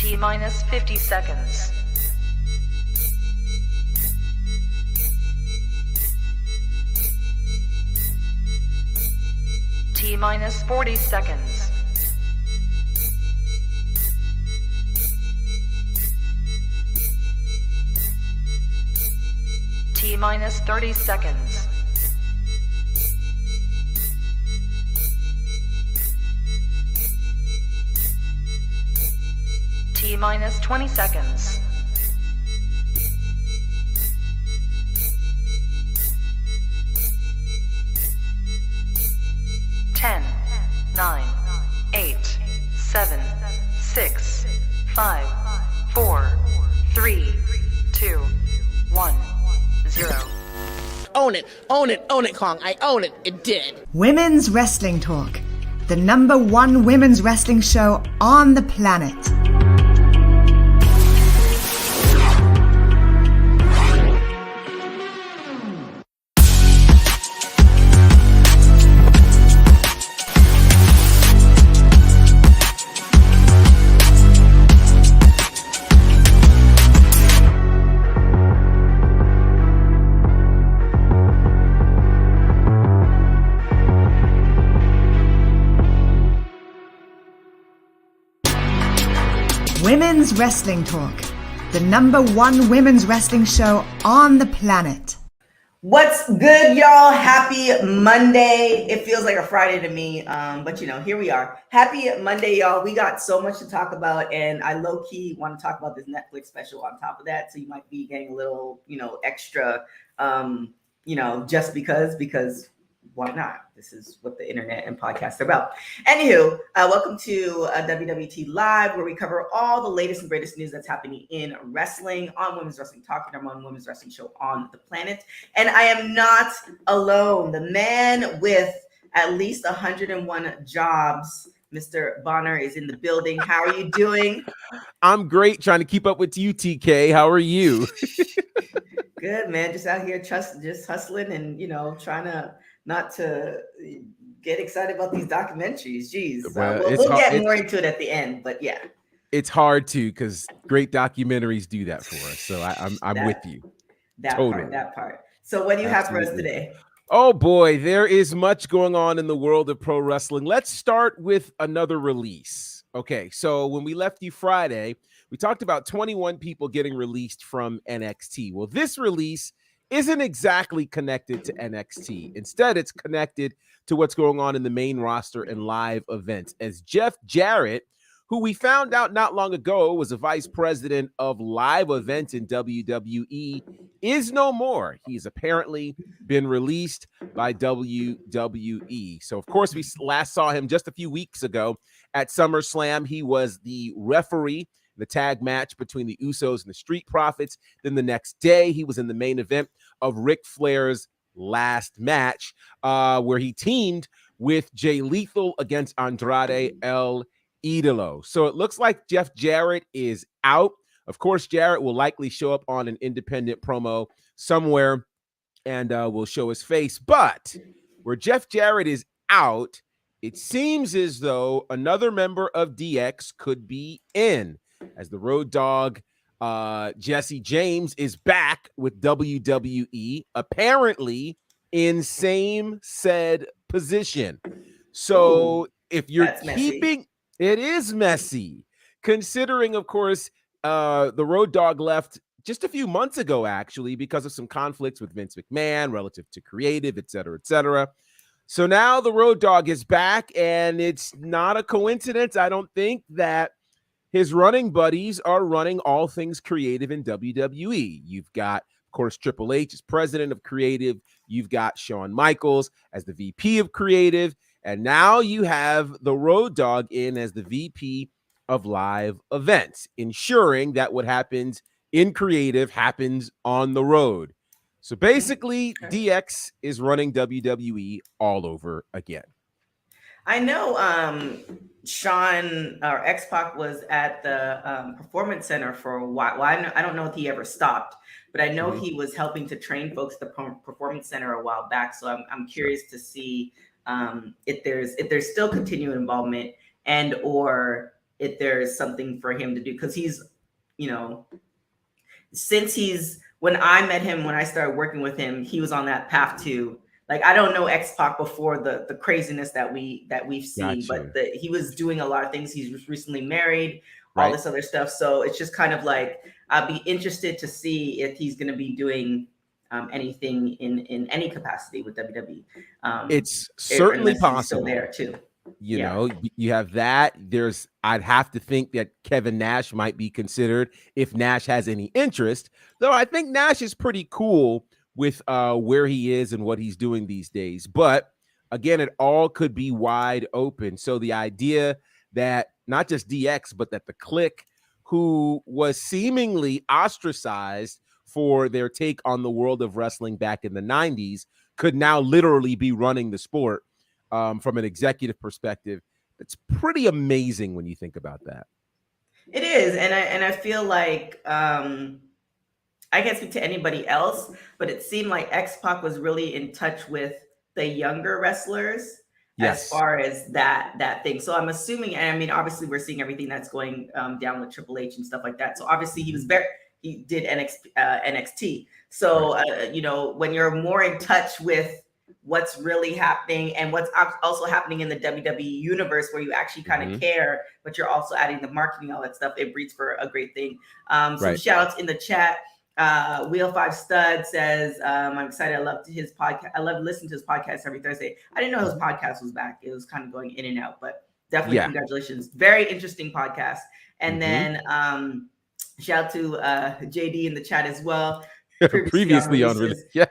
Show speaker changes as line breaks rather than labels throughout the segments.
T minus 50 seconds. T minus 40 seconds. T minus 30 seconds. T minus 20 seconds. Ten, 9, 8, 7, 6, 5, 4, 3, 2, 1, 0.
Own it, own it, own it, Kong. I own it. It did.
Women's Wrestling Talk, the #1 women's wrestling show on the planet. Women's Wrestling Talk, the #1 women's wrestling show on the planet.
What's good, y'all? Happy Monday. It feels like a Friday to me, but here we are. Happy Monday, y'all. We got so much to talk about, and I low-key want to talk about this Netflix special on top of that, so you might be getting a little, extra, just because why not? This is what the internet and podcasts are about. Anywho, welcome to WWT Live, where we cover all the latest and greatest news that's happening in wrestling on Women's Wrestling Talk, the #1 women's wrestling show on the planet. And I am not alone. The man with at least 101 jobs, Mr. Bonner, is in the building. How are you doing?
I'm great, trying to keep up with you, TK. How are you?
Good, man. Just out here just hustling and, trying to not to get excited about these documentaries. Jeez. We'll get more into it at the end, but yeah.
It's hard to, because great documentaries do that for us. So I'm with you.
That part. So what do you have for us today?
Oh boy, there is much going on in the world of pro wrestling. Let's start with another release. Okay, so when we left you Friday, we talked about 21 people getting released from NXT. Well, this release isn't exactly connected to NXT. Instead, it's connected to what's going on in the main roster and live events, as Jeff Jarrett, who we found out not long ago was a vice president of live events in WWE, is no more. He's apparently been released by WWE. So, of course, we last saw him just a few weeks ago at SummerSlam. He was the referee, the tag match between the Usos and the Street Profits. Then the next day, he was in the main event of Ric Flair's last match, where he teamed with Jay Lethal against Andrade El Idolo. So it looks like Jeff Jarrett is out. Of course, Jarrett will likely show up on an independent promo somewhere and will show his face. But where Jeff Jarrett is out, it seems as though another member of DX could be in, as the Road Dogg, Jesse James, is back with WWE, apparently in same said position. So if you're keeping, it is messy, considering, of course, the Road Dogg left just a few months ago, actually, because of some conflicts with Vince McMahon relative to creative, et cetera, et cetera. So now the Road Dogg is back, and it's not a coincidence, I don't think, that his running buddies are running all things creative in WWE. You've got, of course, Triple H as president of creative. You've got Shawn Michaels as the VP of creative. And now you have the Road Dogg in as the VP of live events, ensuring that what happens in creative happens on the road. So basically, DX is running WWE all over again.
I know Sean or X-Pac was at the Performance Center for a while. Well, I don't know if he ever stopped, but I know he was helping to train folks at the Performance Center a while back. So I'm curious to see if there's still continued involvement and or if there is something for him to do, because he's, you know, when I met him, when I started working with him, he was on that path to, like, I don't know X-Pac before the craziness that we've seen,
Gotcha.
but he was doing a lot of things. He's recently married, all this other stuff. So it's just kind of like, I'd be interested to see if he's going to be doing anything in any capacity with WWE.
It's certainly possible.
Still there too.
You know, you have that. I'd have to think that Kevin Nash might be considered if Nash has any interest. Though I think Nash is pretty cool with where he is and what he's doing these days. But again, it all could be wide open. So the idea that not just DX, but that the Clique, who was seemingly ostracized for their take on the world of wrestling back in the 90s, could now literally be running the sport from an executive perspective. It's pretty amazing when you think about that.
It is, and I feel like I can't speak to anybody else, but it seemed like X-Pac was really in touch with the younger wrestlers as far as that thing. So I'm assuming, and I mean, obviously we're seeing everything that's going down with Triple H and stuff like that. So obviously he did NXT. So you know, when you're more in touch with what's really happening and what's also happening in the WWE universe, where you actually kind of care, but you're also adding the marketing, all that stuff, it breeds for a great thing. Some shout outs in the chat. Wheel 5 Stud says, I'm excited. I love his podcast. I love listening to his podcast every Thursday. I didn't know his podcast was back. It was kind of going in and out, but definitely congratulations. Very interesting podcast. And then shout out to JD in the chat as well.
Previously on release. Yeah.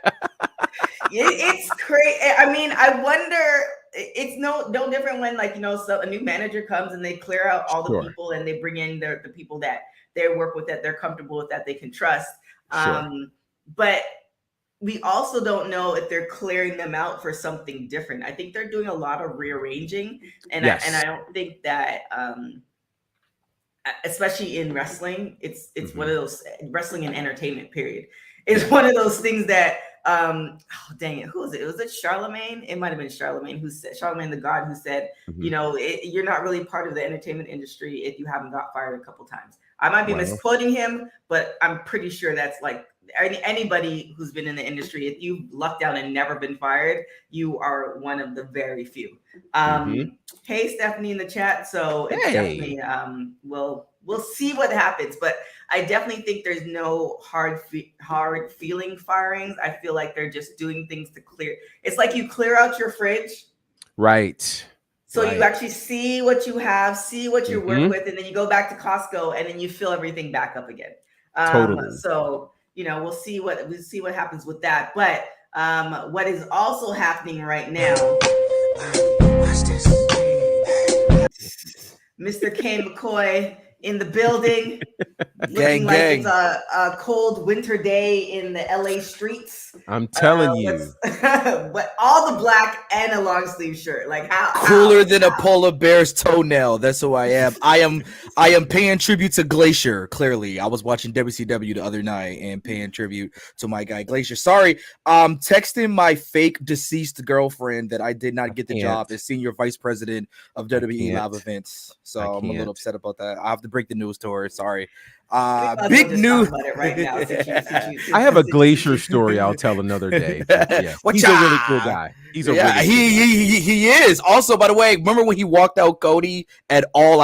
It's crazy. I mean, I wonder, it's no different when, like, you know, so a new manager comes and they clear out all the people and they bring in the people that they work with, that they're comfortable with, that they can trust. But we also don't know if they're clearing them out for something different. I think they're doing a lot of rearranging, and I don't think that especially in wrestling, it's one of those, wrestling and entertainment period is one of those things that oh dang it, who was it? Was it Charlemagne? It might have been Charlemagne who said, Charlemagne the God, who said, you know, you're not really part of the entertainment industry if you haven't got fired a couple times. I might be misquoting him, but I'm pretty sure that's like anybody who's been in the industry. If you've lucked out and never been fired, you are one of the very few. Hey, Stephanie in the chat. So it's definitely we'll see what happens, but I definitely think there's no hard feeling firings. I feel like they're just doing things to clear. It's like you clear out your fridge,
right?
So you actually see what you have, see what you work with, and then you go back to Costco and then you fill everything back up again.
Totally.
So, you know, we'll see what happens with that. But what is also happening right now, Mr. Cain McCoy in the building, looking like it's a cold winter day in the LA streets.
I'm telling you.
But all the black and a long sleeve shirt. Like how
cooler than a polar bear's toenail. That's who I am. I am paying tribute to Glacier. Clearly, I was watching WCW the other night and paying tribute to my guy Glacier. Sorry, texting my fake deceased girlfriend that I did not get the job as senior vice president of WWE live events. So I'm a little upset about that. I have to break the news to her. Sorry. Big news.
Right now,
I have a Glacier story I'll tell another day. Yeah. He's a really cool guy. He's a really cool guy.
He is. Also, by the way, remember when he walked out Cody at All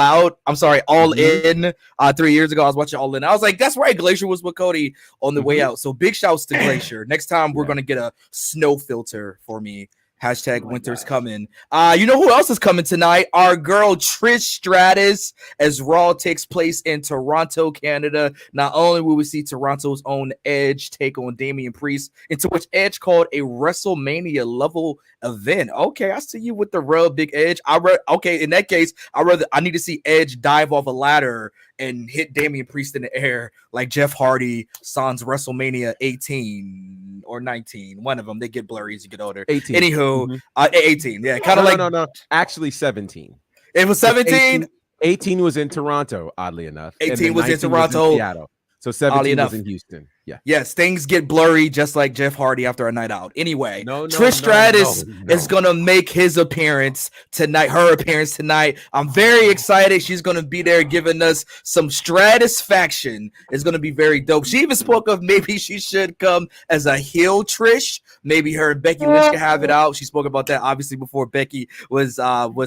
In 3 years ago? I was watching All In. I was like, that's right. Glacier was with Cody on the way out. So big shouts to Glacier. Next time we're gonna get a snow filter for me. Hashtag winter's coming. You know who else is coming tonight? Our girl TRISH Stratus, as Raw takes place in Toronto, Canada. Not only will we see Toronto's own Edge take on Damian Priest, into which Edge called a WrestleMania level event. Okay, I see you with the real big Edge. Okay, in that case, I need to see Edge dive off a ladder and hit Damian Priest in the air like Jeff Hardy sans WrestleMania 18 or 19. One of them. They get blurry as you get older. 18. Anywho, 18. Yeah, kind of
no. Actually, 17.
It was 17.
18 was in Toronto, oddly enough.
18 was in Toronto.
Was in Seattle. So 17 was in Houston.
Yes, things get blurry just like Jeff Hardy after a night out. Anyway,
No,
Trish Stratus is going to make his appearance tonight, her appearance tonight. I'm very excited. She's going to be there giving us some Stratusfaction. It's going to be very dope. She even spoke of maybe she should come as a heel Trish. Maybe her and Becky Lynch can have it out. She spoke about that obviously before Becky was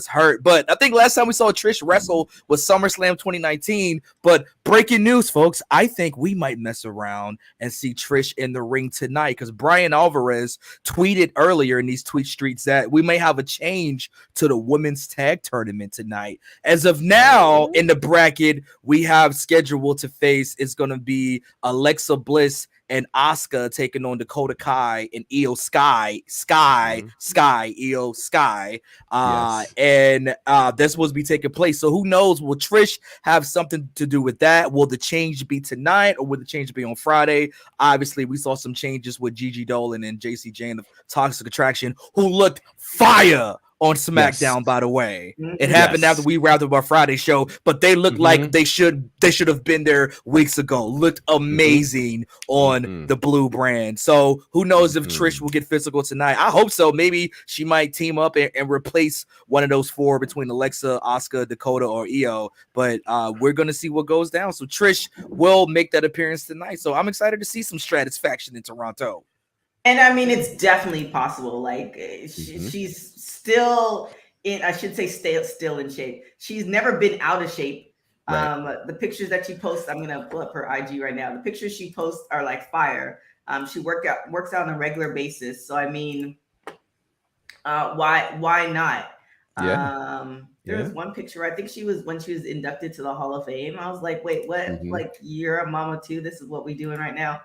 hurt. But I think last time we saw Trish wrestle was SummerSlam 2019. But breaking news, folks, I think we might mess around and see Trish in the ring tonight, because Brian Alvarez tweeted earlier in these tweet streets that we may have a change to the women's tag tournament tonight. As of now, in the bracket, we have scheduled to face, it's going to be Alexa Bliss and Asuka taking on Dakota Kai and Io Sky. And that's supposed to be taking place. So who knows? Will Trish have something to do with that? Will the change be tonight, or will the change be on Friday? Obviously, we saw some changes with Gigi Dolan and JC Jane of Toxic Attraction, who looked fire on SmackDown, by the way. It happened after we wrapped up our Friday show, but they looked like they should have been there weeks ago. Looked amazing on the blue brand. So who knows if Trish will get physical tonight? I hope so. Maybe she might team up and replace one of those four between Alexa, Asuka, Dakota, or Io. But we're gonna see what goes down. So Trish will make that appearance tonight. So I'm excited to see some Stratusfaction in Toronto.
And I mean, it's definitely possible. Like she's still in, I should say, still in shape. She's never been out of shape. Right. The pictures that she posts, I'm gonna pull up her IG right now. The pictures she posts are like fire. She works out on a regular basis. So I mean, why not? There was one picture, I think she was when she was inducted to the Hall of Fame. I was like, wait, what? Like, you're a mama too? This is what we doing right now.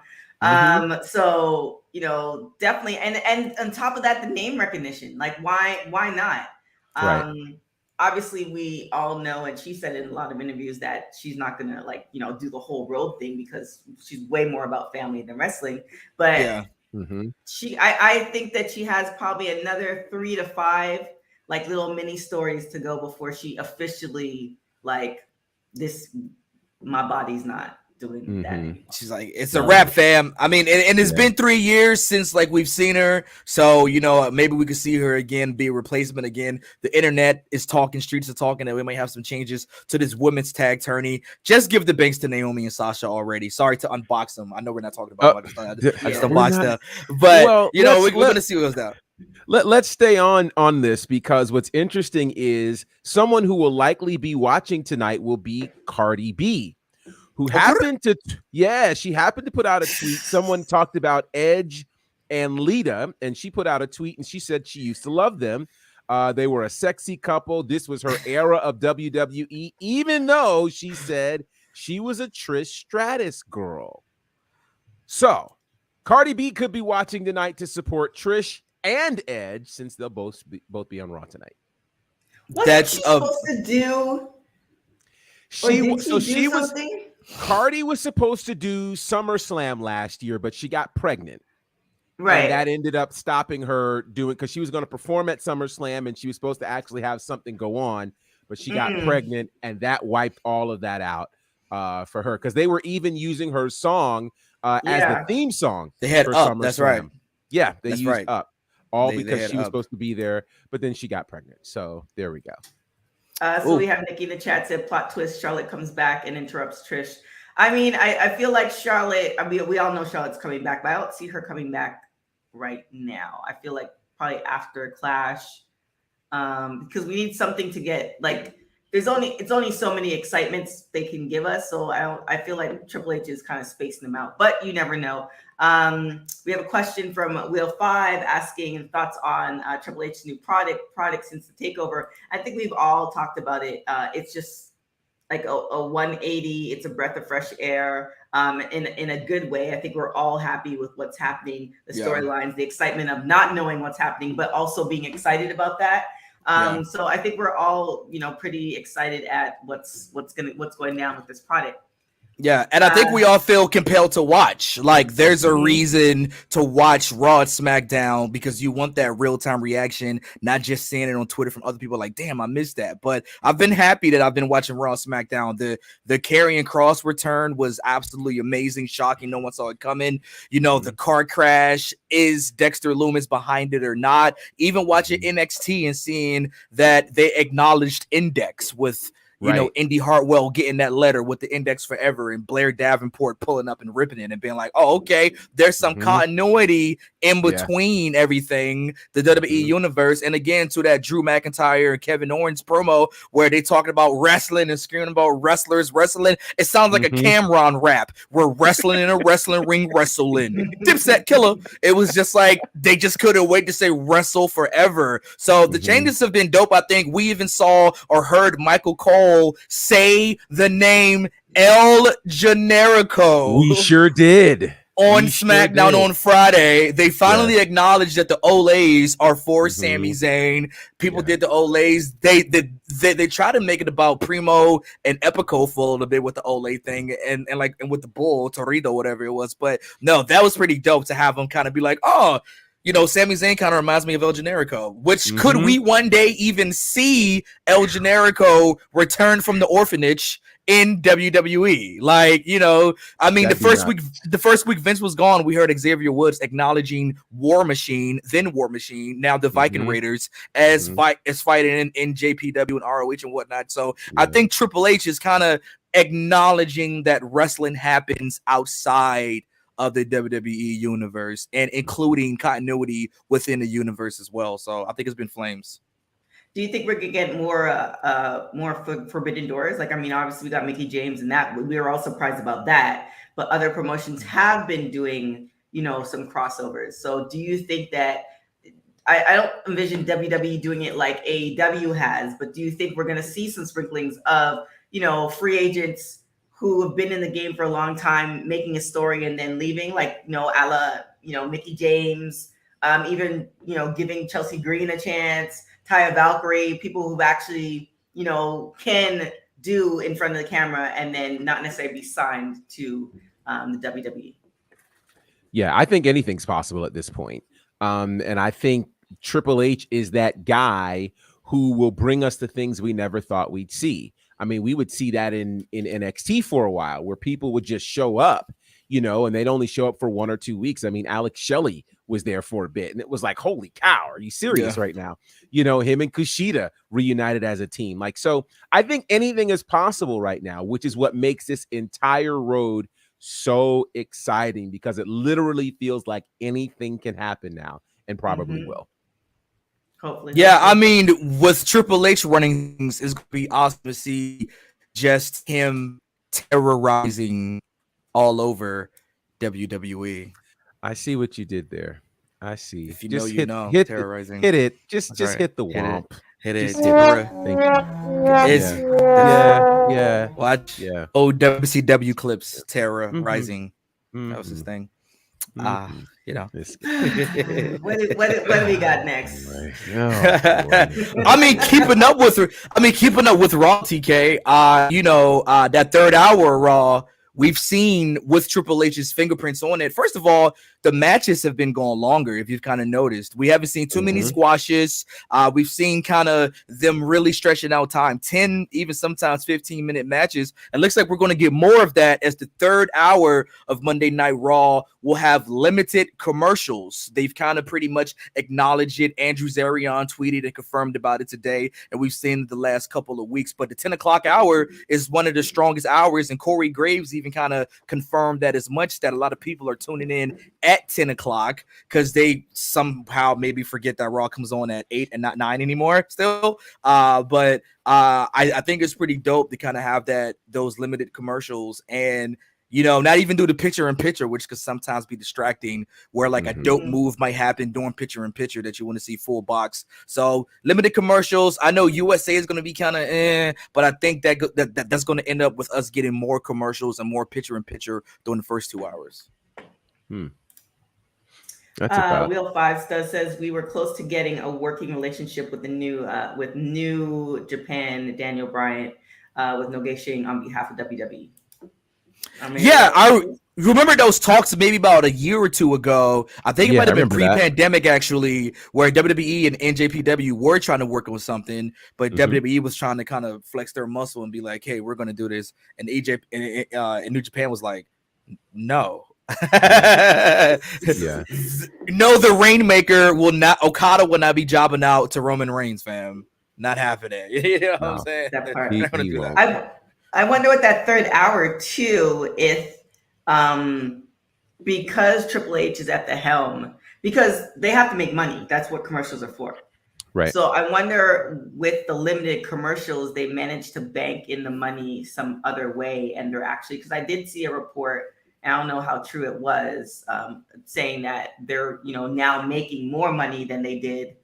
So, you know, definitely. And on top of that, the name recognition, like why not? Obviously we all know, and she said in a lot of interviews that she's not going to, like, you know, do the whole road thing because she's way more about family than wrestling. But I think that she has probably another 3 to 5 like little mini stories to go before she officially, like, my body's not doing that anymore.
She's like, it's a wrap, fam. I mean, and it's been 3 years since, like, we've seen her. So, you know, maybe we could see her again, be a replacement again. The internet is talking, streets are talking that we might have some changes to this women's tag tourney. Just give the banks to Naomi and Sasha already. Sorry to unbox them. I know we're not talking about I just unboxed them. But, well, you know, we're going to see what goes down.
Let's stay on this, because what's interesting is someone who will likely be watching tonight will be Cardi B, who happened to, she happened to put out a tweet. Someone talked about Edge and Lita, and she put out a tweet and she said she used to love them. They were a sexy couple. This was her era of WWE, even though she said she was a Trish Stratus girl. So Cardi B could be watching tonight to support Trish and Edge, since they'll both be on Raw tonight.
What's she supposed to do?
Cardi was supposed to do SummerSlam last year, but she got pregnant.
Right.
And that ended up stopping her doing, because she was going to perform at SummerSlam and she was supposed to actually have something go on, but she got pregnant, and that wiped all of that out for her, because they were even using her song as the theme song.
They had
for
Up.
SummerSlam.
That's right.
Yeah, they used
right.
Up. Because she was supposed to be there, but then she got pregnant. So there we go.
So we have Nikki in the chat said, plot twist, Charlotte comes back and interrupts Trish. I mean, I feel like Charlotte, I mean, we all know Charlotte's coming back, but I don't see her coming back right now. I feel like probably after Clash, because we need something to get, like, it's only so many excitements they can give us. So I feel like Triple H is kind of spacing them out, but you never know. We have a question from Wheel 5 asking thoughts on Triple H's new product since the takeover. I think we've all talked about it. It's just like a 180. It's a breath of fresh air in a good way. I think we're all happy with what's happening, the storylines, the excitement of not knowing what's happening, but also being excited about that. So I think we're all, you know, pretty excited at what's going down with this product.
Yeah, and I think we all feel compelled to watch. Like, there's a reason to watch Raw and SmackDown because you want that real-time reaction, not just seeing it on Twitter from other people like, damn, I missed that. But I've been happy that I've been watching Raw and SmackDown. The Karrion Kross return was absolutely amazing, shocking. No one saw it coming. You know, the car crash, is Dexter Lumis behind it or not? Even watching NXT and seeing that they acknowledged Index with you know, Indy Hartwell getting that letter with the Index Forever and Blair Davenport pulling up and ripping it and being like, oh, okay, there's some continuity in between everything, the WWE universe. And again, to that Drew McIntyre and Kevin Owens promo where they talking about wrestling and screaming about wrestlers wrestling. It sounds like a Cameron rap. We're wrestling in a wrestling ring, wrestling. Dipset Killer. It was just like they just couldn't wait to say wrestle forever. So the changes have been dope. I think we even saw or heard Michael Cole say the name El Generico.
We sure did.
On SmackDown on Friday, they finally acknowledged that the Olays are for Sami Zayn. People did the Olays. They try to make it about Primo and Epico for a little bit with the Olay thing and with the Bull, Torito, whatever it was. But no, that was pretty dope to have them kind of be like, oh, you know, Sami Zayn kind of reminds me of El Generico, which could we one day even see El Generico return from the orphanage in WWE? Like, you know, I mean, the first week Vince was gone, we heard Xavier Woods acknowledging War Machine, then War Machine, now the Viking Raiders as fighting in JPW and ROH and whatnot. So I think Triple H is kind of acknowledging that wrestling happens outside of the WWE universe and including continuity within the universe as well. So I think it's been flames.
Do you think we're gonna get more Forbidden Doors? Like, I mean, obviously we got Mickey James and that we were all surprised about that, but other promotions have been doing, you know, some crossovers. So do you think that I don't envision WWE doing it like AEW has, but do you think we're gonna see some sprinklings of, you know, free agents who have been in the game for a long time, making a story and then leaving, like, you know, a la, you know, Mickey James, even, you know, giving Chelsea Green a chance, Taya Valkyrie, people who actually, you know, can do in front of the camera and then not necessarily be signed to the WWE.
Yeah, I think anything's possible at this point. And I think Triple H is that guy who will bring us the things we never thought we'd see. I mean, we would see that in NXT for a while where people would just show up, you know, and they'd only show up for 1 or 2 weeks. I mean, Alex Shelley was there for a bit and it was like, holy cow, are you serious right now? You know, him and Kushida reunited as a team. Like, so I think anything is possible right now, which is what makes this entire road so exciting because it literally feels like anything can happen now and probably will.
Hopefully.
Yeah, I mean, with Triple H running things, it's going to be awesome to see just him terrorizing all over WWE.
I see what you did there. I see.
If you
just
know, you know, terrorizing.
Hit it. Just hit the womp.
Hit it.
Thank you. Yeah.
Watch.
Yeah.
Old WCW clips, terrorizing. That was his thing. You know.
What do we got next?
I mean, keeping up with Raw, TK. You know, that third hour Raw, we've seen with Triple H's fingerprints on it. First of all, the matches have been going longer, if you've kind of noticed. We haven't seen too many squashes. We've seen kind of them really stretching out time, 10, even sometimes 15-minute matches. And looks like we're going to get more of that as the third hour of Monday Night Raw will have limited commercials. They've kind of pretty much acknowledged it. Andrew Zarion tweeted and confirmed about it today, and we've seen it the last couple of weeks. But the 10 o'clock hour is one of the strongest hours, and Corey Graves even kind of confirmed that as much, that a lot of people are tuning in at 10 o'clock because they somehow maybe forget that Raw comes on at 8 and not 9 anymore still. But I think it's pretty dope to kind of have those limited commercials and, you know, not even do the picture-in-picture, which could sometimes be distracting, where like a dope move might happen during picture-in-picture that you want to see full box. So limited commercials. I know USA is going to be kind of but I think that's going to end up with us getting more commercials and more picture-in-picture during the first 2 hours.
That's
Wheel 5 says we were close to getting a working relationship with the new Japan Daniel Bryant with Noguchi on behalf of WWE. I mean,
Yeah, I remember those talks maybe about a year or two ago. I think it
Yeah,
might have
I
been
remember that.
pre-pandemic actually, where WWE and NJPW were trying to work on something, but WWE was trying to kind of flex their muscle and be like, "Hey, we're going to do this," and and New Japan was like, "No."
Yeah.
No, the Rainmaker will not. Okada will not be jobbing out to Roman Reigns, fam. Not happening. You know what I'm
No.
saying?
That part.
They're not gonna
He
do
won't.
that.
I wonder what that third hour too, if because Triple H is at the helm, because they have to make money. That's what commercials are for.
Right.
So I wonder with the limited commercials, they managed to bank in the money some other way, and they're actually, because I did see a report, and I don't know how true it was, saying that they're now making more money than they did,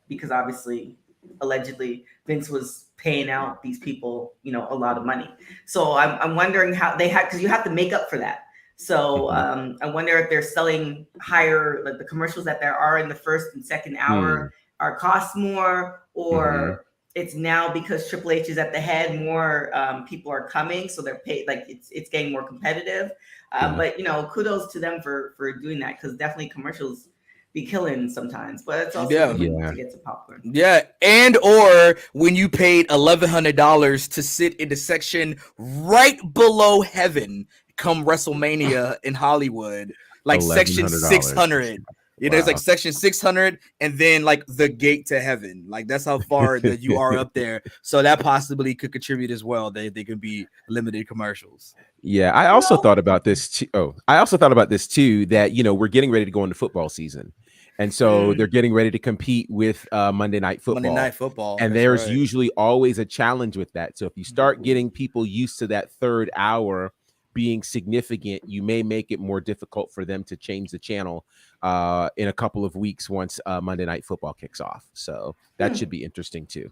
because obviously, allegedly, Vince was paying out these people a lot of money. So I'm wondering how they had, because you have to make up for that. So I wonder if they're selling higher, like the commercials that there are in the first and second hour are cost more, or it's now because Triple H is at the head, more people are coming, so they're paid, like it's getting more competitive. But kudos to them for doing that, because definitely commercials be killing sometimes, but it's also to get to popcorn.
Yeah, and or when you paid $1,100 to sit in the section right below heaven come WrestleMania in Hollywood, like section 600. You know, it's like section 600 and then like the gate to heaven. Like that's how far that you are up there. So that possibly could contribute as well. They could be limited commercials.
Yeah, I also thought about this too. That we're getting ready to go into football season. And so they're getting ready to compete with Monday Night Football. And there's usually always a challenge with that. So if you start getting people used to that third hour being significant, you may make it more difficult for them to change the channel in a couple of weeks once Monday Night Football kicks off. So that should be interesting too.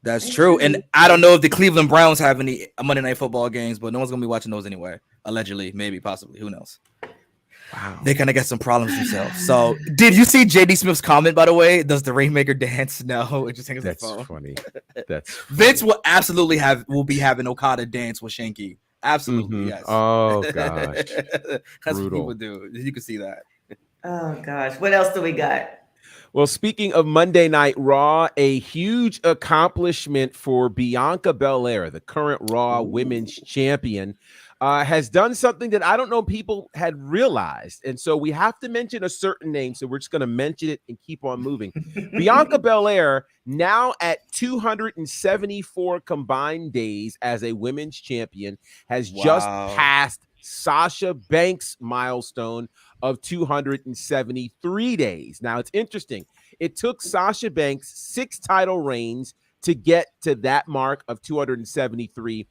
That's true. And I don't know if the Cleveland Browns have any Monday Night Football games, but no one's going to be watching those anyway. Allegedly, maybe, possibly. Who knows?
Wow.
They kind of got some problems themselves. So, did you see JD Smith's comment, by the way? Does the Rainmaker dance? No, it just hangs the phone.
Funny. That's funny.
Vince will absolutely will be having Okada dance with Shanky. Absolutely, yes.
Oh gosh,
that's
brutal.
what people do. You can see that.
Oh gosh, what else do we got?
Well, speaking of Monday Night Raw, a huge accomplishment for Bianca Belair, the current Raw Women's Champion, has done something that I don't know people had realized. And so we have to mention a certain name. So we're just going to mention it and keep on moving. Bianca Belair, now at 274 combined days as a women's champion, has just passed Sasha Banks' milestone of 273 days. Now, it's interesting. It took Sasha Banks 6 title reigns to get to that mark of 273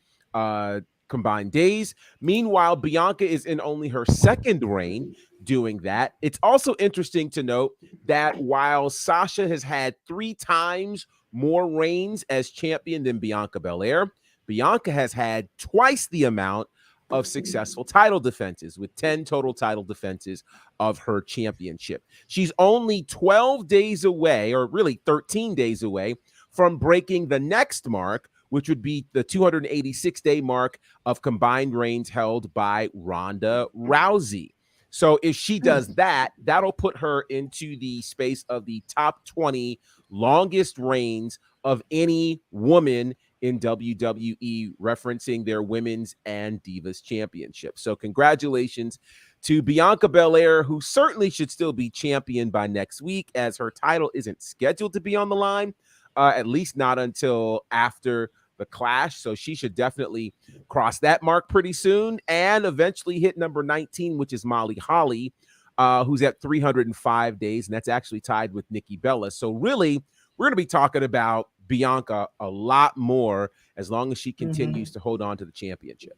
combined days. Meanwhile, Bianca is in only her second reign doing that. It's also interesting to note that while Sasha has had 3 times more reigns as champion than Bianca Belair, Bianca has had twice the amount of successful title defenses, with 10 total title defenses of her championship. She's only 12 days away, or really 13 days away, from breaking the next mark, which would be the 286-day mark of combined reigns held by Ronda Rousey. So if she does that, that'll put her into the space of the top 20 longest reigns of any woman in WWE, referencing their women's and divas championship. So congratulations to Bianca Belair, who certainly should still be champion by next week, as her title isn't scheduled to be on the line, at least not until after the Clash. So she should definitely cross that mark pretty soon and eventually hit number 19, which is Molly Holly, who's at 305 days. And that's actually tied with Nikki Bella. So really, we're going to be talking about Bianca a lot more as long as she continues to hold on to the championship.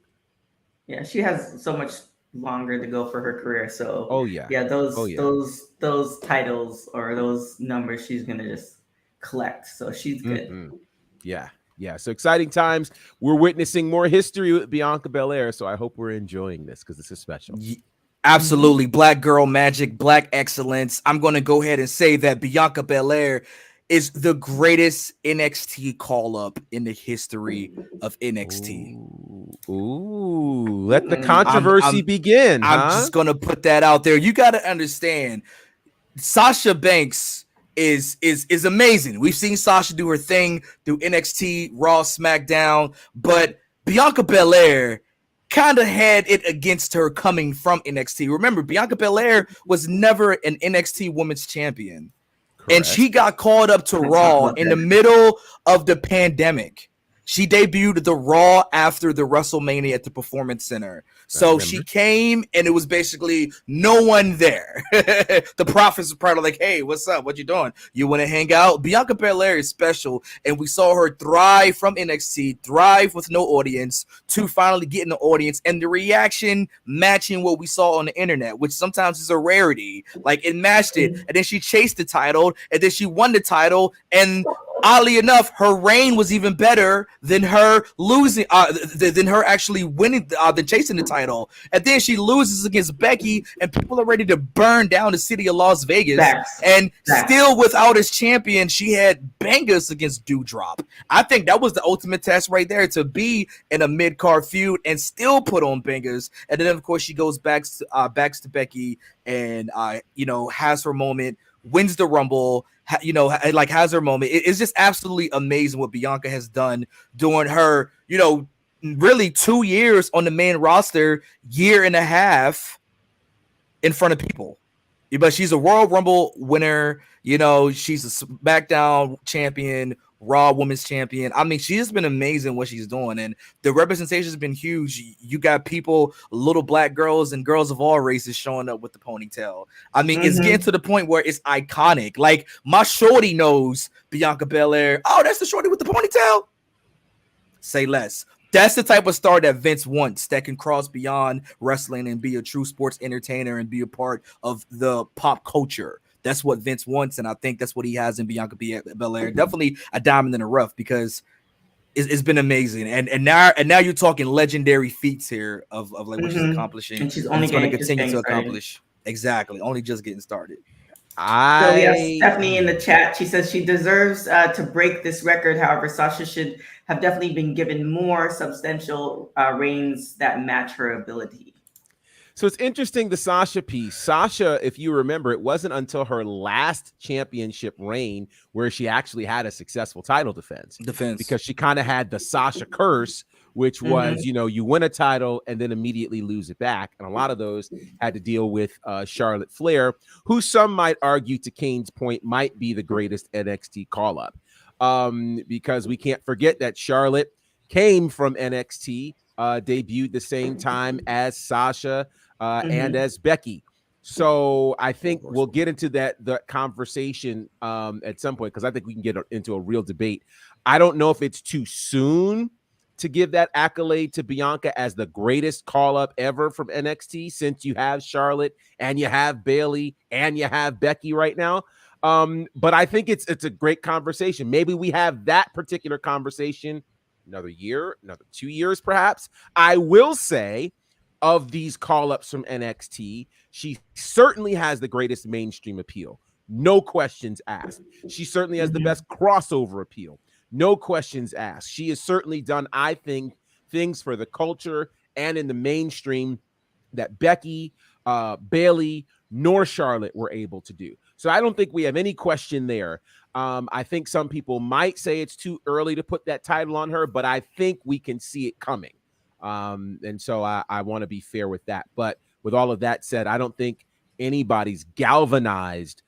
Yeah, she has so much longer to go for her career. So those titles or those numbers she's gonna just collect. So she's good.
Yeah. So exciting times. We're witnessing more history with Bianca Belair. So I hope we're enjoying this because this is special.
Absolutely. Black girl magic, black excellence. I'm going to go ahead and say that Bianca Belair is the greatest NXT call-up in the history of NXT.
Ooh. Let the controversy begin.
I'm just gonna put that out there. You got to understand, Sasha Banks is amazing. We've seen Sasha do her thing through NXT, Raw, SmackDown, but Bianca Belair kind of had it against her coming from NXT. Remember, Bianca Belair was never an NXT Women's Champion. Correct. And she got called up to Raw in the middle of the pandemic. She debuted the Raw after the WrestleMania at the Performance Center. So she came and it was basically no one there. The Prophets were probably like, hey, what's up? What you doing? You want to hang out? Bianca Belair is special. And we saw her thrive from NXT, thrive with no audience, to finally getting the audience and the reaction matching what we saw on the internet, which sometimes is a rarity. Like, it matched it. And then she chased the title and then she won the title. And oddly enough, her reign was even better than her losing, than her actually winning, than chasing the title. And then she loses against Becky, and people are ready to burn down the city of Las Vegas. And still, without his champion, she had bangers against Doudrop. I think that was the ultimate test right there, to be in a mid-card feud and still put on bangers. And then, of course, she goes back to Becky and has her moment, wins the Rumble, has her moment. It's just absolutely amazing what Bianca has done during her, really 2 years on the main roster, year and a half in front of people. But she's a Royal Rumble winner. She's a SmackDown champion, Raw Women's champion. I mean, she's been amazing what she's doing, and the representation has been huge. You got people, little black girls and girls of all races showing up with the ponytail. I mean, it's getting to the point where it's iconic. Like, my shorty knows Bianca Belair. Oh, that's the shorty with the ponytail? Say less. That's the type of star that Vince wants, that can cross beyond wrestling and be a true sports entertainer and be a part of the pop culture. That's what Vince wants, and I think that's what he has in Bianca Belair. Definitely a diamond in the rough, because it's been amazing. And now you're talking legendary feats here of like what she's accomplishing. And she's only going to continue to accomplish. Exactly, only just getting started.
So yes, Stephanie in the chat, she says she deserves to break this record. However, Sasha should have definitely been given more substantial reigns that match her ability.
So it's interesting, the Sasha piece. Sasha, if you remember, it wasn't until her last championship reign where she actually had a successful title defense. Because she kind of had the Sasha curse, which was, you win a title and then immediately lose it back. And a lot of those had to deal with Charlotte Flair, who some might argue, to Cain's point, might be the greatest NXT call-up. Because we can't forget that Charlotte came from NXT, debuted the same time as Sasha and as Becky. So I think we'll get into the conversation at some point, because I think we can get into a real debate. I don't know if it's too soon to give that accolade to Bianca as the greatest call-up ever from NXT, since you have Charlotte and you have Bayley and you have Becky right now. But I think it's a great conversation. Maybe we have that particular conversation another year, another 2 years, perhaps. I will say, of these call-ups from NXT, she certainly has the greatest mainstream appeal. No questions asked. She certainly has the best crossover appeal. No questions asked. She has certainly done, I think, things for the culture and in the mainstream that Becky, Bayley, nor Charlotte were able to do. So I don't think we have any question there. I think some people might say it's too early to put that title on her, but I think we can see it coming. And so I want to be fair with that. But with all of that said, I don't think anybody's galvanized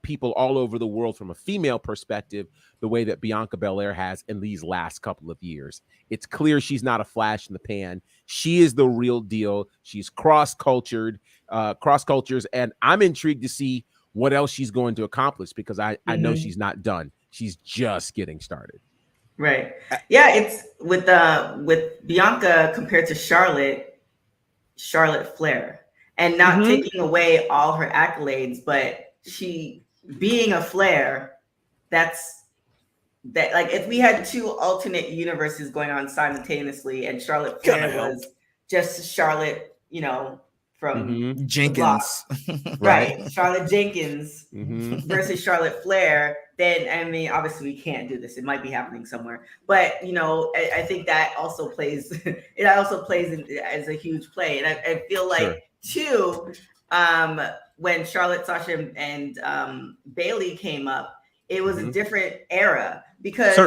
people all over the world from a female perspective the way that Bianca Belair has in these last couple of years. It's clear she's not a flash in the pan. She is the real deal. She's cross-cultures, and I'm intrigued to see what else she's going to accomplish, because I know she's not done. She's just getting started.
Right. Yeah, it's with Bianca compared to Charlotte Flair, and not taking away all her accolades, but she being a Flair, that like, if we had two alternate universes going on simultaneously and Charlotte Flair was just Charlotte, from
Jenkins,
right? Charlotte Jenkins versus Charlotte Flair, then I mean, obviously we can't do this. It might be happening somewhere, but you know, I think that also plays. It also plays as a huge play, and I feel like too, when Charlotte, Sasha, and Bailey came up, it was a different era because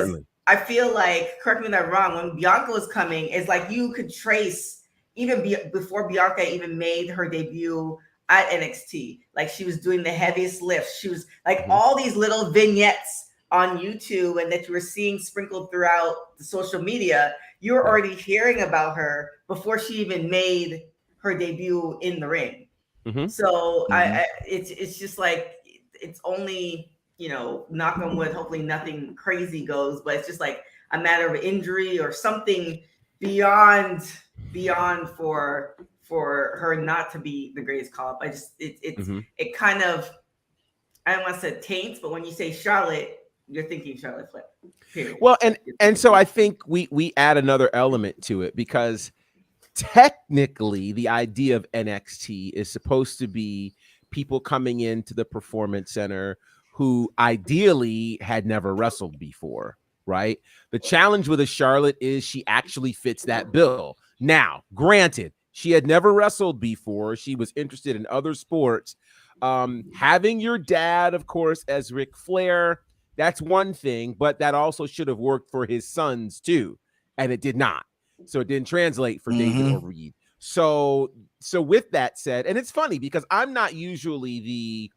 I feel like, correct me if I'm wrong, when Bianca was coming, it's like you could trace even before Bianca even made her debut at NXT. Like she was doing the heaviest lifts. She was like all these little vignettes on YouTube and that you were seeing sprinkled throughout the social media. You were already hearing about her before she even made her debut in the ring. So it's just like, it's only, you know, knock on wood, hopefully nothing crazy goes, but it's just like a matter of injury or something beyond for her not to be the greatest call up. I just it kind of, I don't want to say taints, but when you say Charlotte, you're thinking Charlotte Flair. Period.
Well, and so I think we add another element to it, because technically the idea of NXT is supposed to be people coming into the Performance Center who ideally had never wrestled before, right? The challenge with a Charlotte is she actually fits that bill. Now, granted, she had never wrestled before. She was interested in other sports. Having your dad, of course, as Ric Flair, that's one thing, but that also should have worked for his sons too, and it did not. So it didn't translate for David or Reed. So with that said, and it's funny because I'm not usually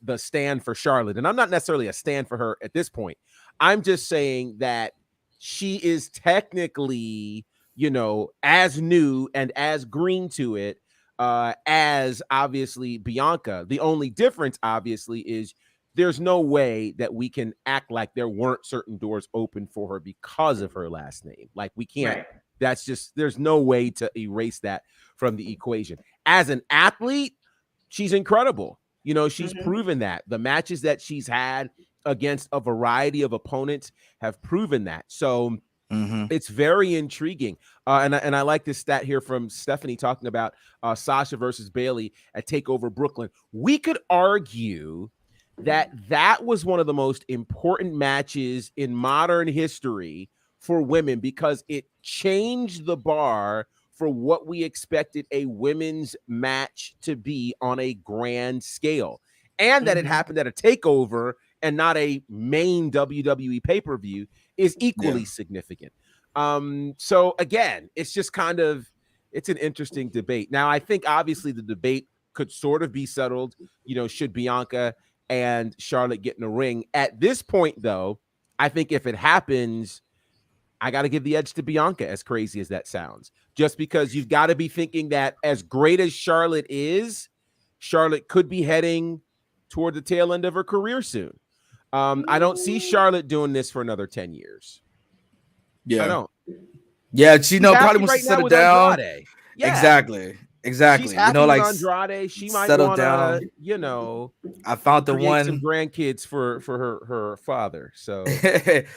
the stand for Charlotte, and I'm not necessarily a stand for her at this point. I'm just saying that she is technically, you know, as new and as green to it as obviously Bianca. The only difference obviously is there's no way that we can act like there weren't certain doors open for her because of her last name. Like we can't, that's just, there's no way to erase that from the equation. As an athlete, she's incredible. You know, she's proven that. The matches that she's had against a variety of opponents have proven that. So it's very intriguing. And I like this stat here from Stephanie talking about Sasha versus Bailey at TakeOver Brooklyn. We could argue that was one of the most important matches in modern history for women because it changed the bar for what we expected a women's match to be on a grand scale, and that it happened at a takeover and not a main WWE pay-per-view is equally significant. So again, it's just kind of, it's an interesting debate. Now, I think obviously the debate could sort of be settled, you know, should Bianca and Charlotte get in a ring. At this point, though, I think if it happens, I got to give the edge to Bianca, as crazy as that sounds, just because you've got to be thinking that as great as Charlotte is, Charlotte could be heading toward the tail end of her career soon. I don't see Charlotte doing this for another 10 years. I don't.
Yeah, she probably wants to settle down. Exactly.
She's happy,
you know, like
Andrade. She might
settle
wanna,
down.
You know,
I found the one
some grandkids for her father, so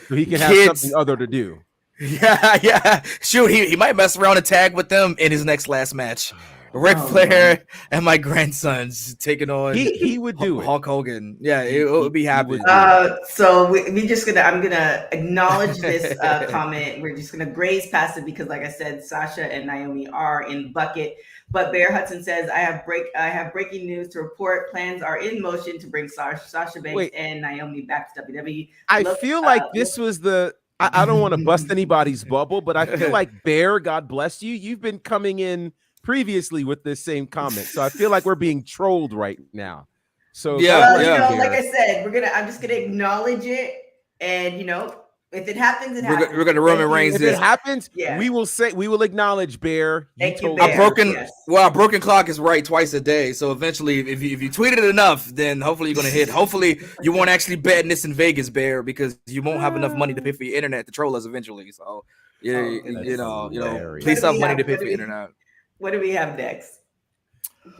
he can have something other to do.
Yeah. Shoot, he might mess around and tag with them in his last match. Ric Flair and my grandsons taking on.
He would do
Hulk Hogan. Yeah, it would be happy.
So I'm gonna acknowledge this comment. We're just gonna graze past it because, like I said, Sasha and Naomi are in bucket. But Bear Hudson says, I have breaking news to report. Plans are in motion to bring Sasha Banks and Naomi back to WWE.
I feel like this was the. I don't want to bust anybody's bubble, but I feel like Bear, God bless you, you've been coming in previously with this same comment, so I feel like we're being trolled right now. So
you know, like I said, I'm just gonna acknowledge it, and you know, if it happens,
we're gonna Roman Reigns.
If it happens, we will acknowledge Bear.
Thank you, Bear.
A broken clock is right twice a day. So eventually, if you tweet it enough, then hopefully you're gonna hit. Hopefully you won't actually bet this in Vegas, Bear, because you won't have enough money to pay for your internet to troll us eventually. So you know, please have money to pay for your internet.
What do we have next?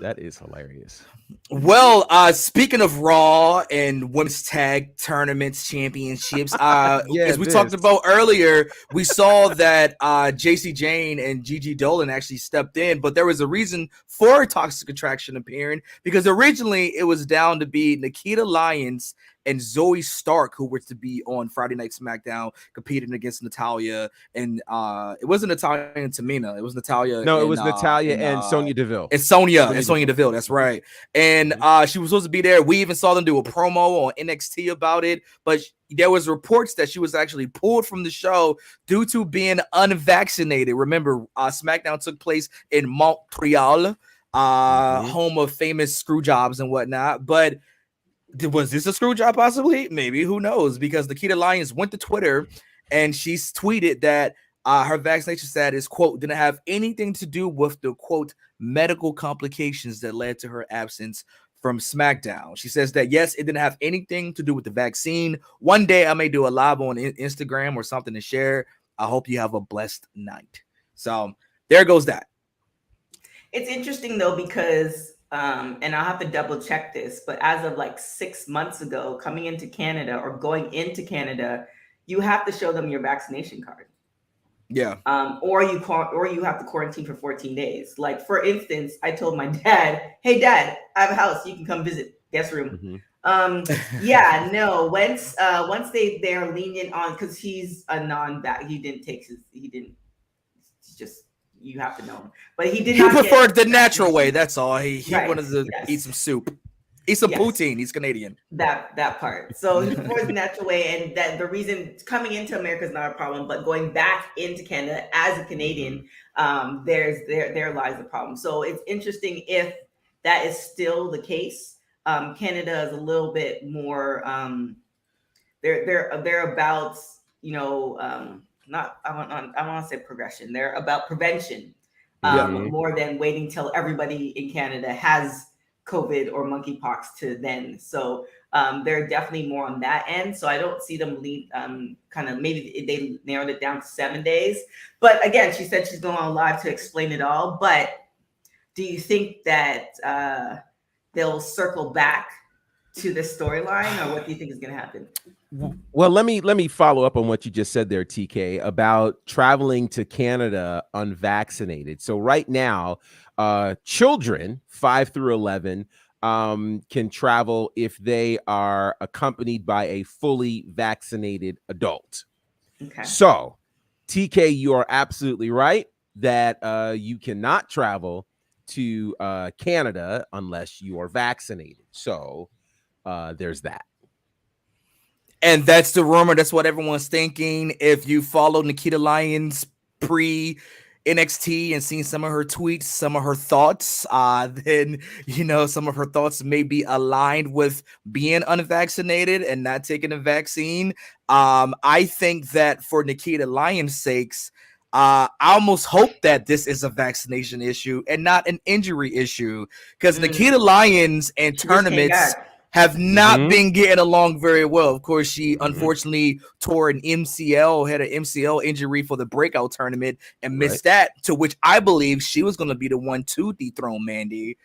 That is hilarious.
Well, speaking of Raw and women's tag tournaments, championships, as we talked about earlier, we saw that JC Jane and Gigi Dolan actually stepped in, but there was a reason for Toxic Attraction appearing, because originally it was down to be Nikita Lyons and Zoe Stark, who were to be on Friday Night SmackDown, competing against Natalia. And it wasn't Natalia and Tamina. It was Natalia.
No, it was Natalia and Sonya Deville.
It's Sonya Deville. That's right. And she was supposed to be there. We even saw them do a promo on NXT about it. But there was reports that she was actually pulled from the show due to being unvaccinated. Remember, SmackDown took place in Montreal, home of famous screw jobs and whatnot. But was this a screw job possibly? Maybe, who knows? Because Nikita Lyons went to Twitter and she's tweeted that her vaccination status, quote, didn't have anything to do with the, quote, medical complications that led to her absence from SmackDown. She says that, yes, it didn't have anything to do with the vaccine. One day I may do a live on Instagram or something to share. I hope you have a blessed night. So there goes that.
It's interesting though, because and I'll have to double check this, but as of like 6 months ago, coming into Canada or going into Canada, you have to show them your vaccination card.
Yeah.
Or you have to quarantine for 14 days. Like, for instance, I told my dad, "Hey Dad, I have a house. You can come visit. Guest room." Yeah, no, once they're lenient on, because he's a non-vax, you have to know him. But he did. He
preferred the natural way. That's all. He wanted to eat some soup, eat some poutine. He's Canadian. That
part. So he prefers the natural way, and that the reason coming into America is not a problem, but going back into Canada as a Canadian, there lies the problem. So it's interesting if that is still the case. Canada is a little bit more. They're about, not, I want to say progression. They're about prevention more than waiting till everybody in Canada has COVID or monkeypox to then. So they're definitely more on that end. So I don't see them kind of, maybe they narrowed it down to 7 days. But again, she said she's going on live to explain it all. But do you think that they'll circle back to this storyline, or what do you think is going to happen?
Well, let me follow up on what you just said there, TK, about traveling to Canada unvaccinated. So right now, children 5 through 11 can travel if they are accompanied by a fully vaccinated adult.
Okay.
So, TK, you are absolutely right that you cannot travel to Canada unless you are vaccinated. So there's that.
And that's the rumor. That's what everyone's thinking. If you follow Nikita Lyons pre NXT and seen some of her tweets, some of her thoughts, then, some of her thoughts may be aligned with being unvaccinated and not taking a vaccine. I think that for Nikita Lyons' sakes, I almost hope that this is a vaccination issue and not an injury issue, because Nikita Lyons and tournaments have not been getting along very well. Of course, she unfortunately tore an MCL, had an MCL injury for the breakout tournament and missed that, to which I believe she was going to be the one to dethrone Mandy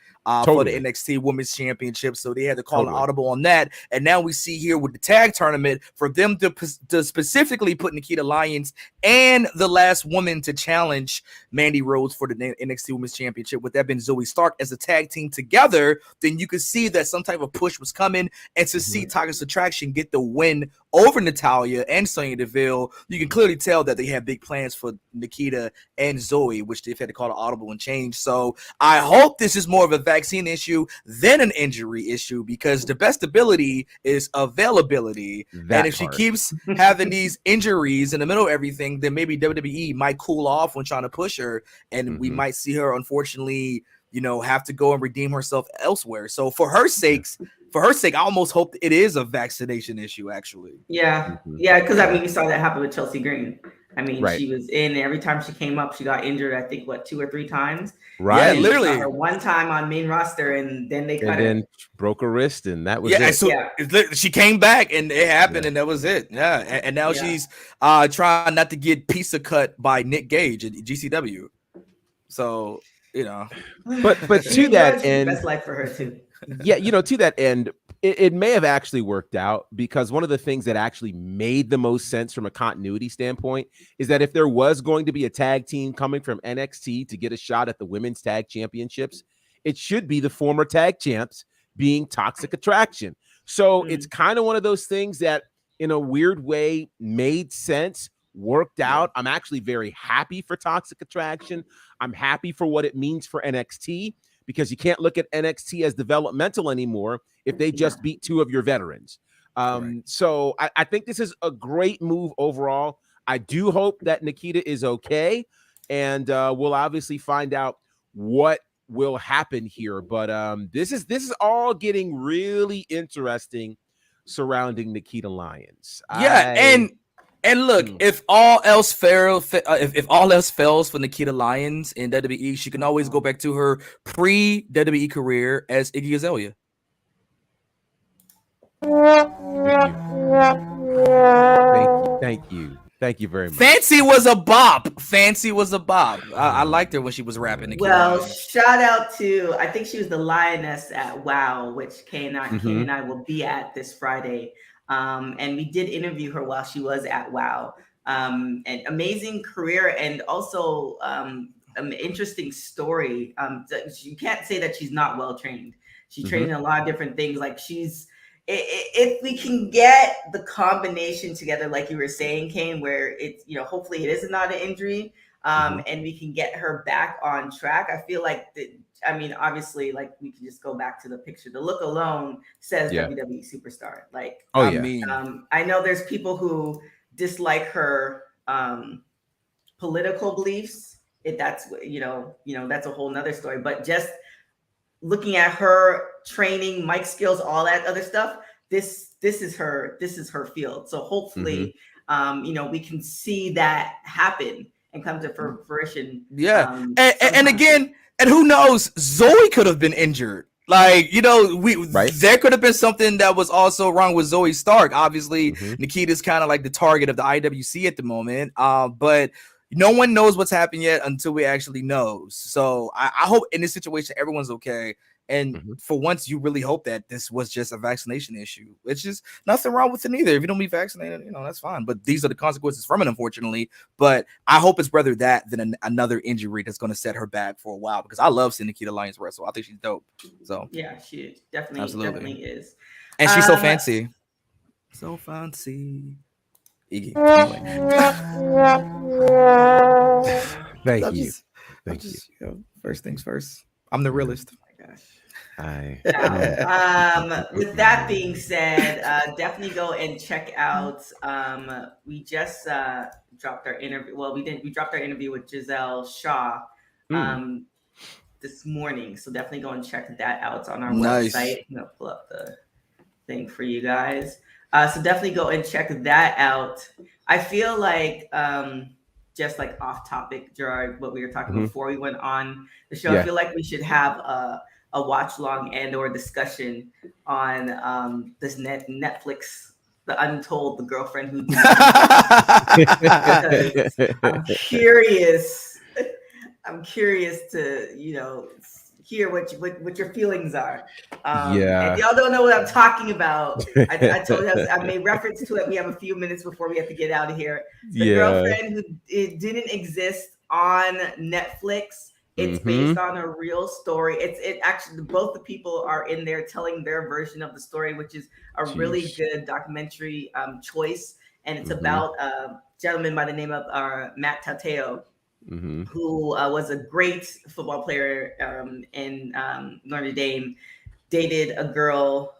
for the NXT Women's Championship. So they had to call an audible on that. And now we see here with the tag tournament, for them to specifically put Nikita Lyons and the last woman to challenge Mandy Rose for the NXT Women's Championship, with that being Zoe Stark, as a tag team together, then you could see that some type of push was coming. And to see Toxic Attraction get the win over Natalia and Sonya Deville, you can clearly tell that they have big plans for Nikita and Zoe, which they've had to call an audible and change. So I hope this is more of a vaccine issue than an injury issue, because the best ability is availability. And if she keeps having these injuries in the middle of everything, then maybe WWE might cool off when trying to push her, and we might see her, unfortunately, have to go and redeem herself elsewhere. So for her sake, I almost hope it is a vaccination issue, actually.
Yeah. Yeah. Because we saw that happen with Chelsea Green. She was in, every time she came up, she got injured, I think, 2 or 3 times.
Right.
Yeah, literally.
Her one time on main roster, and then they cut her.
And then broke a wrist, and that was it.
So she came back, and it happened, and that was it. Yeah. And now she's trying not to get pizza cut by Nick Gage at GCW. So,
But to that end,
best life for her too.
To that end, it may have actually worked out, because one of the things that actually made the most sense from a continuity standpoint is that if there was going to be a tag team coming from NXT to get a shot at the women's tag championships, it should be the former tag champs being Toxic Attraction. So it's kind of one of those things that in a weird way made sense, worked out. I'm actually very happy for Toxic Attraction. I'm happy for what it means for NXT, because you can't look at NXT as developmental anymore if they just beat 2 of your veterans. So I think this is a great move overall. I do hope that Nikita is okay, and we'll obviously find out what will happen here. But this is all getting really interesting surrounding Nikita Lyons.
And look, if all else fails, if all else fails for Nikita Lyons in WWE, she can always go back to her pre-WWE career as Iggy Azalea.
Thank you very much.
Fancy was a bop. I liked her when she was rapping.
Well, shout out to, I think she was the lioness at WoW, which Cain and I will be at this Friday. And we did interview her while she was at WoW. An amazing career, and also an interesting story. You can't say that she's not well trained. She trained in a lot of different things. Like if we can get the combination together, like you were saying, Cain, where it's, hopefully it is not an injury, and we can get her back on track. I feel like obviously, like, we can just go back to the picture. The look alone says WWE superstar. Like, I know there's people who dislike her political beliefs. That's that's a whole nother story. But just looking at her training, mic skills, all that other stuff, this is her field. So hopefully, we can see that happen and come to fruition.
And again, and who knows, Zoe could have been injured. Like, there could have been something that was also wrong with Zoe Stark. Obviously, Nikita's kind of like the target of the IWC at the moment. But no one knows what's happened yet until we actually know. So I hope in this situation, everyone's okay. And for once, you really hope that this was just a vaccination issue. It's just nothing wrong with it either. If you don't be vaccinated, that's fine. But these are the consequences from it, unfortunately. But I hope it's rather that than another injury that's going to set her back for a while, because I love seeing Nikita Lyons wrestle. I think she's dope. So
yeah, she definitely is.
And she's so fancy. So fancy. Iggy. Anyway.
Thank you.
First things first. I'm the realist.
Oh my gosh.
With
that being said, definitely go and check out. We just dropped our interview. Well, we dropped our interview with Giselle Shaw this morning. So definitely go and check that out on our website. I'm gonna pull up the thing for you guys. So definitely go and check that out. I feel like just like off topic, Gerard, what we were talking before we went on the show. I feel like we should have a watch long and or discussion on this Netflix, The Untold, The Girlfriend Who I'm curious to hear what your feelings are. And y'all don't know what I'm talking about. I told you I made reference to it. We have a few minutes before we have to get out of here. The Girlfriend Who it didn't exist on Netflix. It's based on a real story. It actually, both the people are in there telling their version of the story, which is a really good documentary choice. And it's about a gentleman by the name of Matt Tateo, who was a great football player in Notre Dame, dated a girl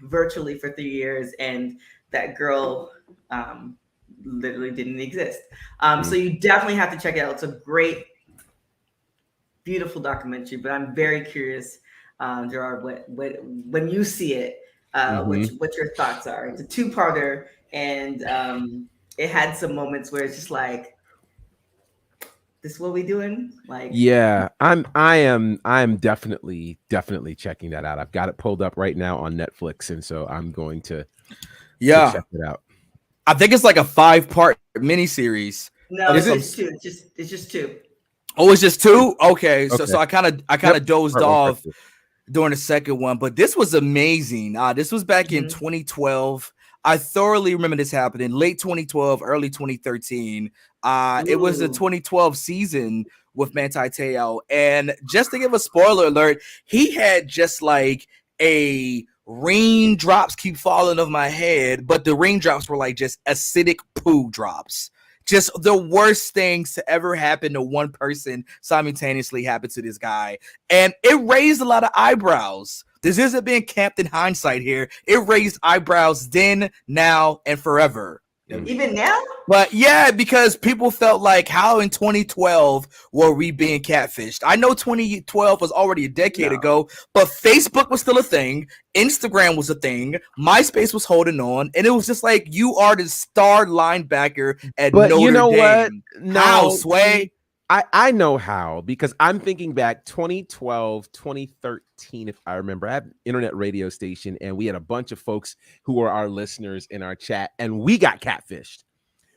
virtually for 3 years, and that girl literally didn't exist. So you definitely have to check it out. It's a great, beautiful documentary, but I'm very curious, Gerard, what when you see it, what your thoughts are. It's a two-parter, and it had some moments where it's just like, this is what we doing? Like,
I am definitely checking that out. I've got it pulled up right now on Netflix, and so I'm going to check it out.
I think it's like a 5-part miniseries.
No, it's just two. It's just two.
Oh, it's just two? Okay. So I kind of dozed off during the second one, but this was amazing. This was back in 2012. I thoroughly remember this happening late 2012, early 2013. It was the 2012 season with Manti Te'o, and just to give a spoiler alert, he had just like a raindrops keep falling off my head, but the raindrops were like just acidic poo drops. Just the worst things to ever happen to one person simultaneously happened to this guy. And it raised a lot of eyebrows. This isn't being camped in hindsight here. It raised eyebrows then, now, and forever.
Even now?
But yeah, because people felt like, how in 2012 were we being catfished? I know 2012 was already a decade ago, but Facebook was still a thing. Instagram was a thing. MySpace was holding on. And it was just like, you are the star linebacker at Notre Dame.
You know what? No,
how, Sway?
I know how, because I'm thinking back 2012, 2013, if I remember. I had an internet radio station, and we had a bunch of folks who were our listeners in our chat, and we got catfished.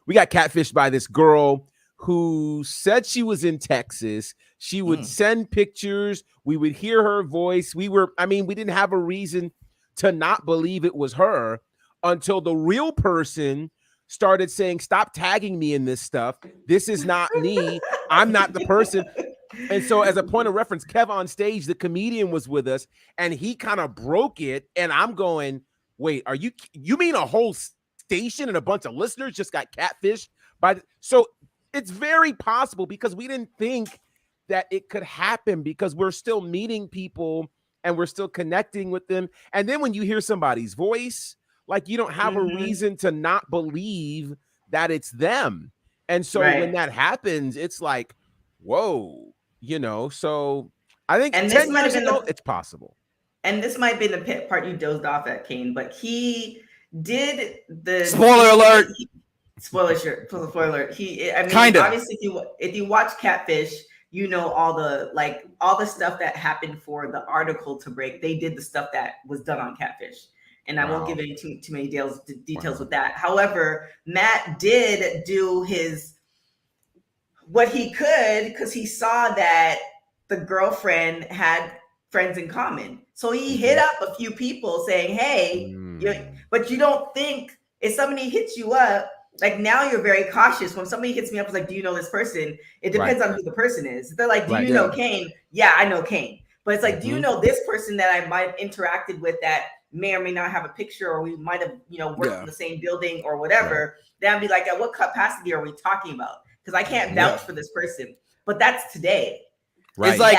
We got catfished by this girl who said she was in Texas. She would send pictures. We would hear her voice. We didn't have a reason to not believe it was her until the real person started saying, stop tagging me in this stuff. This is not me. I'm not the person. And so as a point of reference, Kev on stage, the comedian, was with us, and he kind of broke it. And I'm going, wait, you mean a whole station and a bunch of listeners just got catfished so it's very possible, because we didn't think that it could happen, because we're still meeting people and we're still connecting with them. And then when you hear somebody's voice, like, you don't have a reason to not believe that it's them. And so when that happens, it's like, whoa, so I think
and
10 years ago, it's possible.
And this might be the part you dozed off at, Cain, but he did the
spoiler alert.
Spoiler alert.
Kinda.
Obviously, if you watch Catfish, you know all the stuff that happened for the article to break. They did the stuff that was done on Catfish. And I won't give any too many details with that. However, Matt did do what he could, because he saw that the girlfriend had friends in common. So he hit up a few people saying, hey, but you don't think if somebody hits you up, like, now you're very cautious. When somebody hits me up, it's like, do you know this person? It depends on who the person is. If they're like, do you know Cain? Yeah, I know Cain. But it's like, do you know this person that I might have interacted with that may or may not have a picture, or we might have, worked in the same building or whatever? Then I'd be like, at what capacity are we talking about? Because I can't vouch for this person. But that's today.
Right.
It's like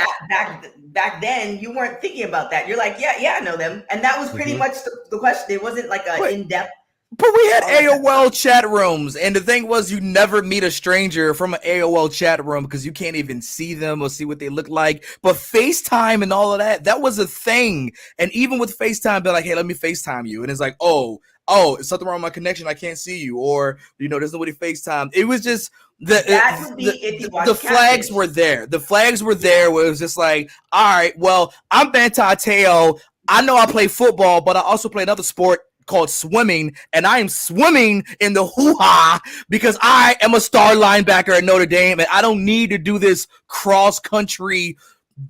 back then, you weren't thinking about that. You're like, yeah, I know them. And that was pretty much the question. It wasn't like an in-depth.
But we had AOL chat rooms, and the thing was, you never meet a stranger from an AOL chat room because you can't even see them or see what they look like. But FaceTime and all of that was a thing. And even with FaceTime, they're like, hey, let me FaceTime you. And it's like, oh, it's something wrong with my connection. I can't see you. Or, there's nobody FaceTime. It was just the flags were there. The flags were there where it was just like, all right, well, I'm Bantateo. I know I play football, but I also play another sport called swimming, and I am swimming in the hoo-ha because I am a star linebacker at Notre Dame, and I don't need to do this cross-country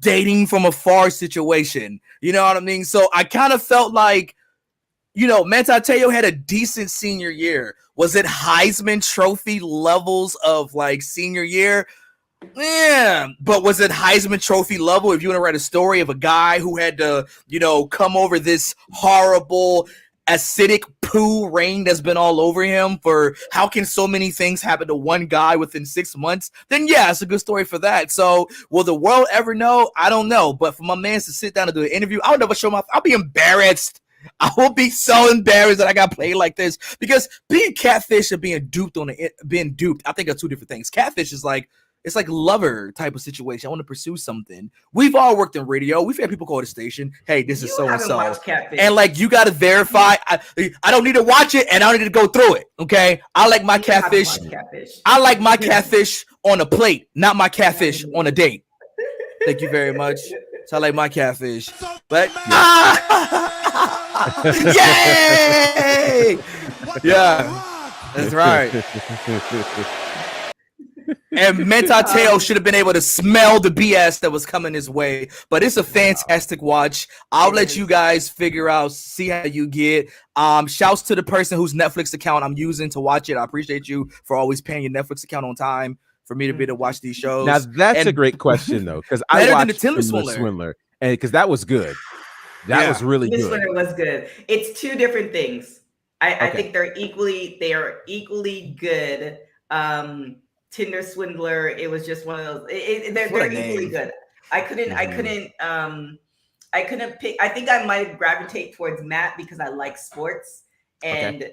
dating from afar situation. You know what I mean? So I kind of felt like, Mantateo had a decent senior year. Was it Heisman Trophy levels of like senior year? Yeah, but was it Heisman Trophy level if you want to write a story of a guy who had to, come over this horrible acidic poo rain that's been all over him for how can so many things happen to one guy within 6 months? Then yeah, it's a good story for that. So will the world ever know? I don't know. But for my man to sit down and do an interview, I'll never show I'll be embarrassed. I will be so embarrassed that I got played like this, because being catfish and being duped, I think are two different things. Catfish is like, it's like lover type of situation. I want to pursue something. We've all worked in radio. We've had people call the station. Hey, this is so and so, and like you got to verify. I don't need to watch it, and I don't need to go through it. Okay, I like my catfish. I like my catfish on a plate, not my catfish on a date. Thank you very much. So I like my catfish, but yay! Yeah, that's right. And Mantateo should have been able to smell the BS that was coming his way. But it's a fantastic watch. I'll let you guys figure out, see how you get. Shouts to the person whose Netflix account I'm using to watch it. I appreciate you for always paying your Netflix account on time for me to be able to watch these shows.
Now that's a great question though, because I watched The Swindler, and because that was good. That was really
Tinder
good.
Swindler was good. It's two different things. I
Okay.
think they are equally good. Tinder Swindler, it was just one of those. They're equally good. I couldn't pick. I think I might gravitate towards Matt because I like sports, and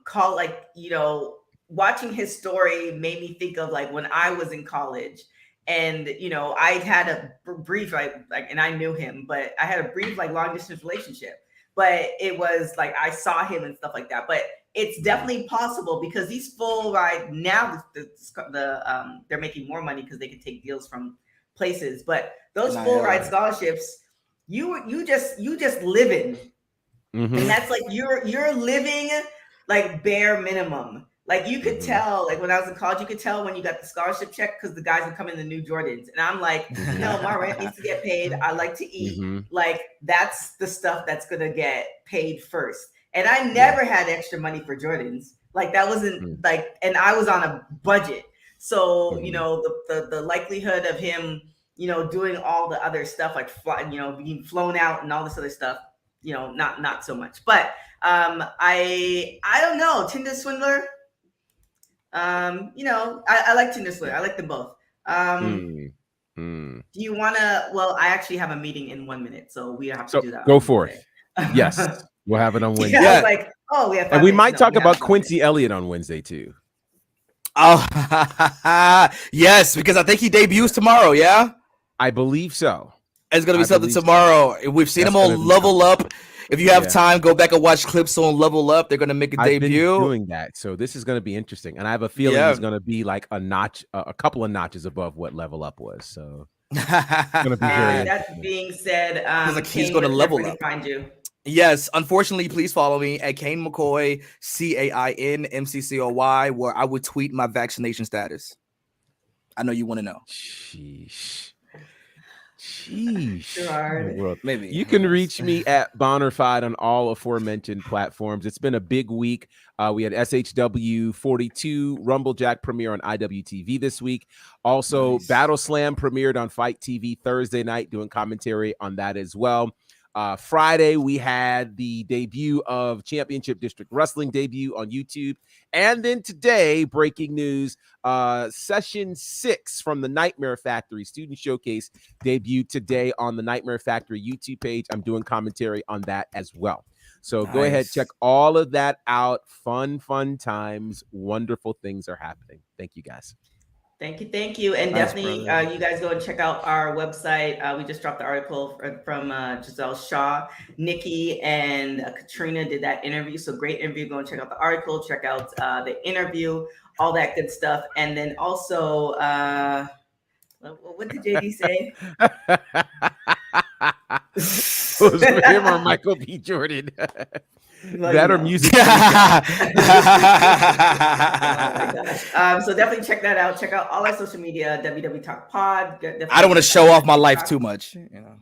call, like, you know, watching his story made me think of like when I was in college. And, you know, I had a brief, and I knew him, but I had a brief, like, long distance relationship. But it was like I saw him and stuff like that. But it's definitely possible because these full ride now, they're making more money because they can take deals from places. But those full ride scholarships, you just living, and that's like you're living like bare minimum. Like you could tell, like when I was in college, you could tell when you got the scholarship check because the guys would come in the new Jordans. And I'm like, no, my rent needs to get paid. I like to eat. Like that's the stuff that's going to get paid first. And I never had extra money for Jordans. Like that wasn't like, and I was on a budget. So, you know, the likelihood of him, you know, doing all the other stuff, like, you know, being flown out and all this other stuff, you know, not so much. But I don't know. Tinder Swindler. You know, I like Tinder Swindler. I like them both. Do you want to? Well, I actually have a meeting in 1 minute, so we have to do that.
Go for it. Yes, we'll have it on Wednesday.
I was like, we have.
And we might talk about Quincy Elliott on Wednesday too.
Oh, yes, because I think he debuts tomorrow. Yeah,
I believe so.
It's gonna be something tomorrow. We've seen him on Level Up. If you have time, go back and watch clips on Level Up. They're going to make a debut.
Been doing that, so this is going to be interesting, and I have a feeling he's going to be like a couple of notches above what Level Up was. So it's going to be very.
That being said,
he's going to level up.
Find you.
Yes, unfortunately, please follow me at Cain McCoy, CAINMCCOY, where I would tweet my vaccination status. I know you want to know.
Gerard.
Maybe
you can reach me at Bonnerfied on all aforementioned platforms. It's been a big week. We had SHW 42 Rumblejack premiere on IWTV this week. Also, Battle Slam premiered on Fight TV Thursday night, doing commentary on that as well. Friday, we had the debut of Championship District Wrestling debut on YouTube. And then today, breaking news, session 6 from the Nightmare Factory Student Showcase debuted today on the Nightmare Factory YouTube page. I'm doing commentary on that as well. So go ahead, check all of that out. Fun times. Wonderful things are happening. Thank you, guys.
Thank you. And definitely, you guys go and check out our website. We just dropped the article from Giselle Shaw. Nikki and Katrina did that interview. So great interview. Go and check out the article, check out the interview, all that good stuff. And then also, what did JD say?
It was for him or Michael B. Jordan. That or music.
Oh my gosh. So definitely check that out. Check out all our social media, WW Talk Pod.
I don't want to show off my life too much. You know,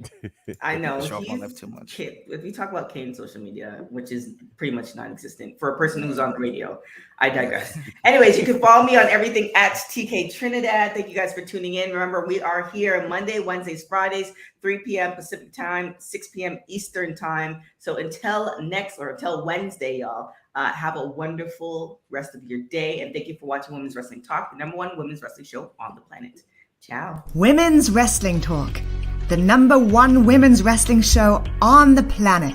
I know.
Show off my life too much.
If we talk about Cain's social media, which is pretty much non-existent for a person who's on the radio, I digress. Anyways, you can follow me on everything at TK Trinidad. Thank you guys for tuning in. Remember, we are here Monday, Wednesdays, Fridays, 3 p.m. Pacific time, 6 p.m. Eastern time. So until Wednesday, y'all, have a wonderful rest of your day. And thank you for watching Women's Wrestling Talk, the #1 women's wrestling show on the planet. Ciao.
Women's Wrestling Talk, the #1 women's wrestling show on the planet.